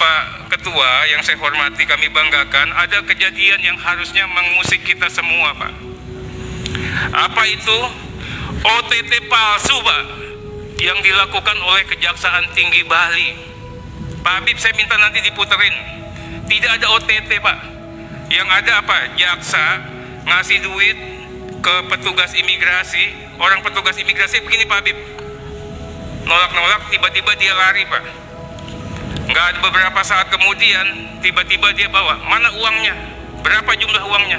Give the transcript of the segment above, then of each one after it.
Pak Ketua yang saya hormati, kami banggakan, ada kejadian yang harusnya mengusik kita semua, Pak. Apa itu? OTT palsu, Pak, yang dilakukan oleh Kejaksaan Tinggi Bali. Pak Habib, saya minta nanti diputerin. Tidak ada OTT, Pak. Yang ada apa? Jaksa ngasih duit ke petugas imigrasi. Orang petugas imigrasi begini, Pak Habib, nolak-nolak, tiba-tiba dia lari, Pak. Nggak ada, beberapa saat kemudian tiba-tiba dia bawa, mana uangnya, berapa jumlah uangnya.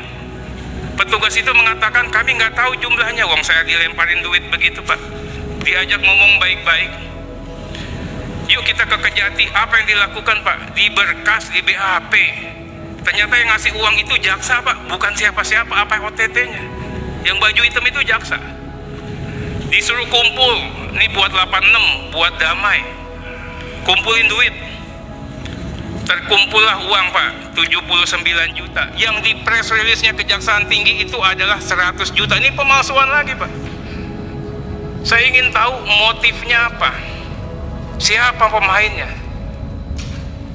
Petugas itu mengatakan, kami nggak tahu jumlahnya, uang saya dilemparin duit begitu, Pak. Diajak ngomong baik-baik, yuk kita ke Kejati. Apa yang dilakukan, Pak? Di berkas, di BAP, ternyata yang ngasih uang itu jaksa, Pak, bukan siapa-siapa. Apa OTT-nya? Yang baju hitam itu jaksa. Disuruh kumpul, nih buat 86, buat damai, kumpulin duit. Terkumpullah uang, Pak, 79 juta. Yang di press release-nya Kejaksaan Tinggi itu adalah 100 juta. Ini pemalsuan lagi, Pak. Saya ingin tahu motifnya apa, siapa pemainnya.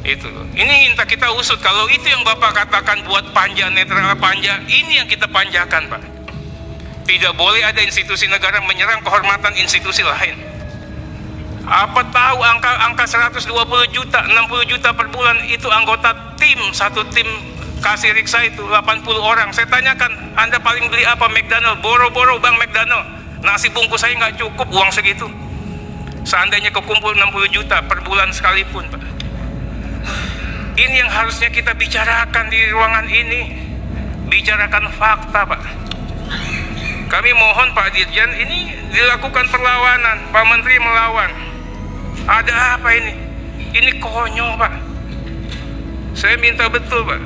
Itu loh. Ini minta kita usut. Kalau itu yang Bapak katakan buat panja, netral panja, ini yang kita panjakan, Pak. Tidak boleh ada institusi negara menyerang kehormatan institusi lain. Apa tahu angka 120 juta, 60 juta per bulan itu anggota tim, satu tim kasih riksa itu 80 orang. Saya tanyakan, Anda paling beli apa? McDonald. Boro-boro Bang McDonald, nasi bungkus saya nggak cukup uang segitu. Seandainya kekumpul 60 juta per bulan sekalipun, Pak. Ini yang harusnya kita bicarakan di ruangan ini. Bicarakan fakta, Pak. Kami mohon Pak Dirjen, ini dilakukan perlawanan, Pak Menteri melawan. Ada apa ini? Ini konyol, Pak. Saya minta betul, Pak.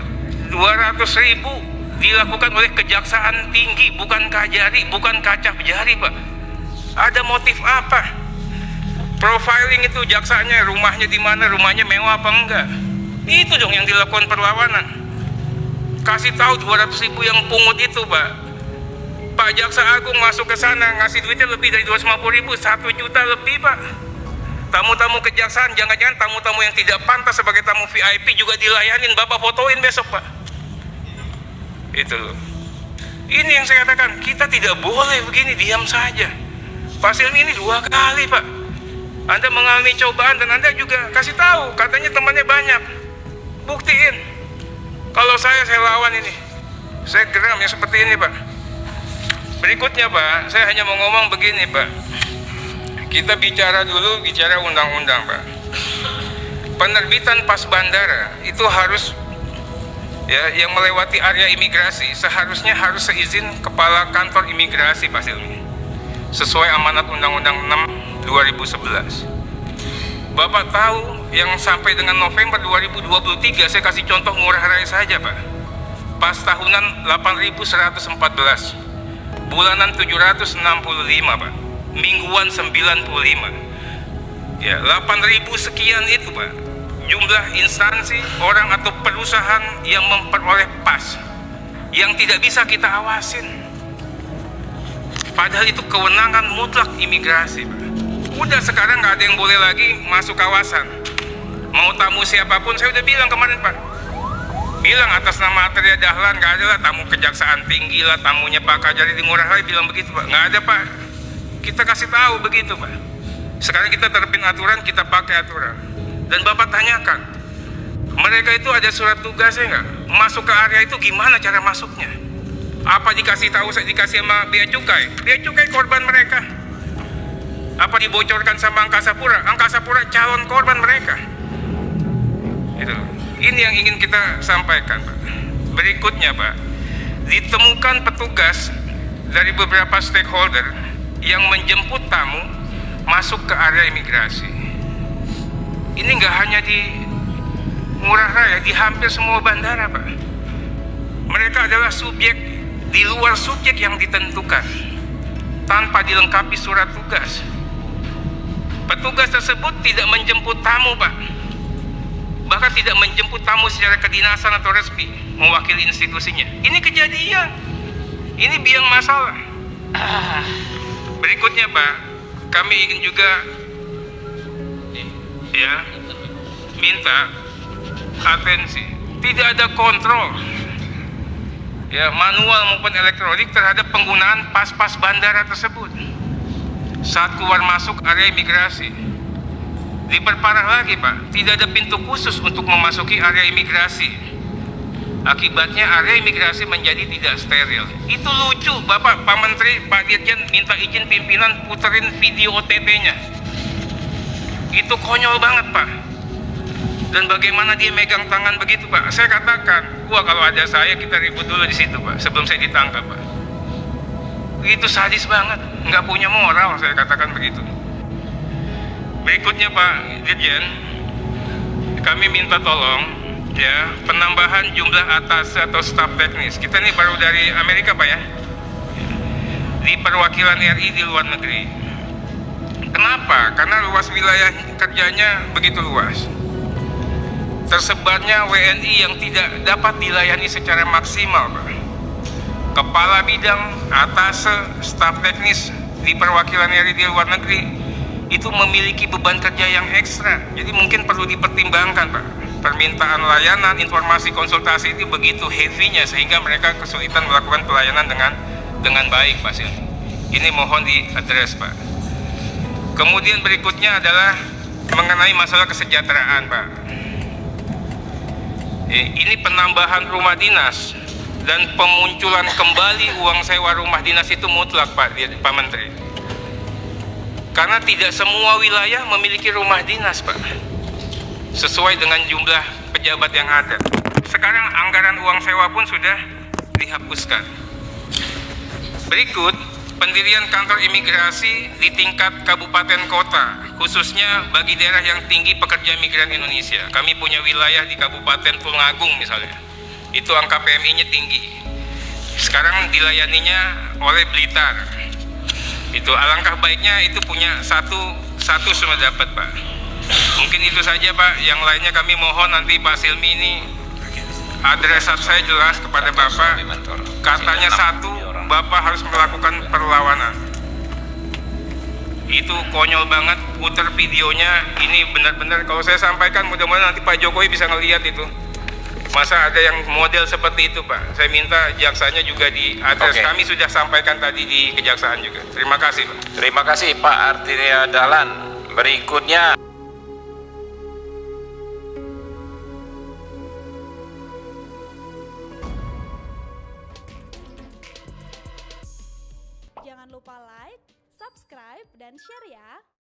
200.000 dilakukan oleh Kejaksaan Tinggi, bukan Kajari, bukan Kacap Jari, Pak. Ada motif apa? Profiling itu jaksanya, rumahnya di mana, rumahnya mewah apa enggak? Itu dong yang dilakukan perlawanan. Kasih tahu 200.000 yang pungut itu, Pak. Pak Jaksa Agung masuk ke sana ngasih duitnya lebih dari 250.000, 1 juta lebih, Pak. Tamu-tamu kejaksaan, jangan-jangan tamu-tamu yang tidak pantas sebagai tamu VIP juga dilayanin, Bapak fotoin besok, Pak. Itu loh. Ini yang saya katakan, kita tidak boleh begini diam saja. Pak Silmi ini 2 kali, Pak. Anda mengalami cobaan dan Anda juga kasih tahu, katanya temannya banyak. Buktiin. Kalau saya lawan ini. Saya geram yang seperti ini, Pak. Berikutnya, Pak, saya hanya mau ngomong begini, Pak. Kita bicara dulu, bicara undang-undang, Pak. Penerbitan pas bandara itu harus, ya, yang melewati area imigrasi seharusnya harus seizin Kepala Kantor Imigrasi, Pak Silmi, sesuai amanat Undang-Undang 6 2011. Bapak tahu yang sampai dengan November 2023, saya kasih contoh Ngurah Rai saja, Pak. Pas tahunan 8.114, bulanan 765, Pak. Mingguan 95. Ya, 8.000 sekian itu, Pak. Jumlah instansi, orang atau perusahaan yang memperoleh pas yang tidak bisa kita awasin. Padahal itu kewenangan mutlak imigrasi, Pak. Udah sekarang nggak ada yang boleh lagi masuk kawasan. Mau tamu siapapun, saya udah bilang kemarin, Pak. Bilang atas nama Atria Dahlan, nggak ada lah tamu Kejaksaan Tinggi lah, tamunya Pak Kajari di Ngurah Rai bilang begitu, Pak. Nggak ada, Pak. Kita kasih tahu begitu, Pak. Sekarang kita terapin aturan, kita pakai aturan. Dan Bapak tanyakan, mereka itu ada surat tugasnya nggak? Masuk ke area itu gimana cara masuknya? Apa dikasih tahu, dikasih sama Bea Cukai? Bea Cukai korban mereka. Apa dibocorkan sama Angkasa Pura? Angkasa Pura calon korban mereka. Itu. Ini yang ingin kita sampaikan, Pak. Berikutnya, Pak, ditemukan petugas dari beberapa stakeholder yang menjemput tamu masuk ke area imigrasi. Ini nggak hanya di Ngurah Rai, di hampir semua bandara, Pak. Mereka adalah subjek di luar subjek yang ditentukan tanpa dilengkapi surat tugas. Petugas tersebut tidak menjemput tamu, Pak. Bahkan tidak menjemput tamu secara kedinasan atau resmi mewakili institusinya. Ini kejadian. Ini biang masalah. Berikutnya, Pak, kami ingin juga, ya, minta atensi, tidak ada kontrol, ya, manual maupun elektronik terhadap penggunaan pas-pas bandara tersebut saat keluar masuk area imigrasi. Diperparah lagi Pak, tidak ada pintu khusus untuk memasuki area imigrasi. Akibatnya area imigrasi menjadi tidak steril. Itu lucu, Bapak, Pak Menteri, Pak Dirjen minta izin pimpinan puterin video OTT-nya. Itu konyol banget Pak. Dan bagaimana dia megang tangan begitu Pak? Saya katakan, wah kalau ada saya kita ribut dulu di situ Pak, sebelum saya ditangkap Pak. Itu sadis banget, nggak punya moral, saya katakan begitu. Berikutnya Pak Dirjen, kami minta tolong ya penambahan jumlah atas atau staf teknis. Kita ini baru dari Amerika Pak ya, di perwakilan RI di luar negeri. Kenapa? Karena luas wilayah kerjanya begitu luas. Tersebarnya WNI yang tidak dapat dilayani secara maksimal Pak. Kepala bidang, atase, staf teknis di perwakilan RI di luar negeri itu memiliki beban kerja yang ekstra. Jadi mungkin perlu dipertimbangkan Pak. Permintaan layanan, informasi, konsultasi itu begitu heavy-nya sehingga mereka kesulitan melakukan pelayanan dengan baik Pak Silmi. Ini mohon diadres Pak. Kemudian berikutnya adalah mengenai masalah kesejahteraan Pak. Ini penambahan rumah dinas dan pemunculan kembali uang sewa rumah dinas itu mutlak Pak Menteri. Karena tidak semua wilayah memiliki rumah dinas Pak, sesuai dengan jumlah pejabat yang ada. Sekarang anggaran uang sewa pun sudah dihapuskan. Berikut, pendirian kantor imigrasi di tingkat kabupaten kota, khususnya bagi daerah yang tinggi pekerja migran Indonesia. Kami punya wilayah di Kabupaten Tulungagung misalnya, itu angka PMI-nya tinggi. Sekarang dilayaninya oleh Blitar. Itu alangkah baiknya itu punya satu sudah dapat Pak. Mungkin itu saja Pak, yang lainnya kami mohon nanti Pak Silmi ini adresat saya jelas kepada Bapak. Katanya satu, Bapak harus melakukan perlawanan. Itu konyol banget, putar videonya. Ini benar-benar kalau saya sampaikan mudah-mudahan nanti Pak Jokowi bisa ngelihat itu. Masa ada yang model seperti itu Pak? Saya minta jaksanya juga diadres. Kami sudah sampaikan tadi di kejaksaan juga. Terima kasih Pak. Terima kasih Pak Artiria Dahlan. Berikutnya